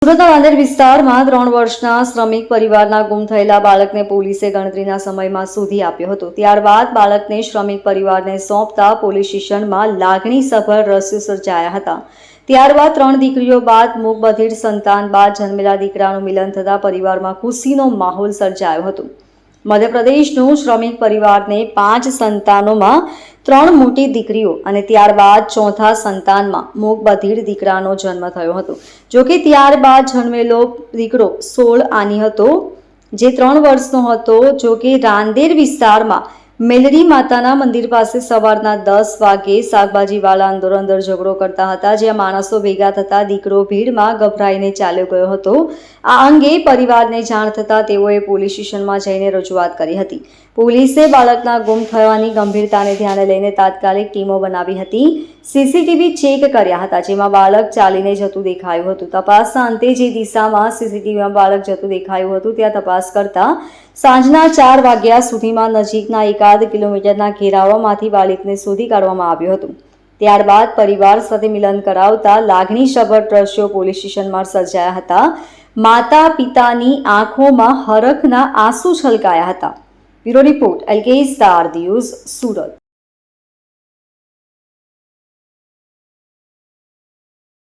સુરતના વાંદર વિસ્તારમાં 3 વર્ષના શ્રમિક પરિવારના ગુમ થયેલા બાળકને પોલીસે ગણતરીના સમયમાં શોધી આપ્યો હતો. ત્યારબાદ બાળકને શ્રમિક પરિવારને સોંપતા પોલીસ સ્ટેશનમાં લાગણીસભર દ્રશ્યો સર્જાયા હતા. ત્યારબાદ 3 દીકરીઓ બાદ મૂક બધિર સંતાન બાદ જન્મેલા દીકરાનું મિલન થતા પરિવારમાં ખુશીનો માહોલ સર્જાયો હતો. મધ્યપ્રદેશનું શ્રમિક પરિવારને 5 સંતાનોમાં 3 મોટી દીકરીઓ અને ત્યારબાદ ચોથા સંતાનમાં મૂક બધિર દીકરાનો જન્મ થયો હતો. જોકે ત્યારબાદ જન્મેલો દીકરો 16 આની હતો, જે 3 વર્ષનો હતો. જોકે રાંદેર વિસ્તારમાં મેલડી માતાના મંદિર પાસે સવારના 10 વાગે શાકભાજીવાળા અંદરો-અંદર ઝઘડો કરતા હતા, જ્યાં માણસો ભેગા થતા દીકરો ભીડમાં ગભરાઈને ચાલ્યો ગયો હતો. આ અંગે પરિવારને જાણ થતાં તેઓએ પોલીસ સ્ટેશનમાં જઈને રજૂઆત કરી હતી. પોલીસે બાળકના ગુમ થવાની ગંભીરતાને ધ્યાને લઈને તાત્કાલિક ટીમો બનાવી હતી. સીસીટીવી ચેક કર્યા હતા, જેમાં બાળક ચાલીને જતું દેખાયું હતું. તપાસના અંતે જે દિશામાં સીસીટીવીમાં બાળક જતું દેખાયું હતું ત્યાં તપાસ કરતા સાંજના 4 વાગ્યા સુધીમાં નજીકના 1.5 કિલોમીટરના ઘેરાવામાંથી બાળકને શોધી કાઢવામાં આવ્યું હતું. ત્યારબાદ પરિવાર સાથે મિલન કરાવતા લાગણીસભર દ્રશ્યો પોલીસ સ્ટેશનમાં સર્જાયા હતા. માતા પિતાની આંખોમાં હરખના આંસુ છલકાયા હતા. Bureau report LK star news, Surat.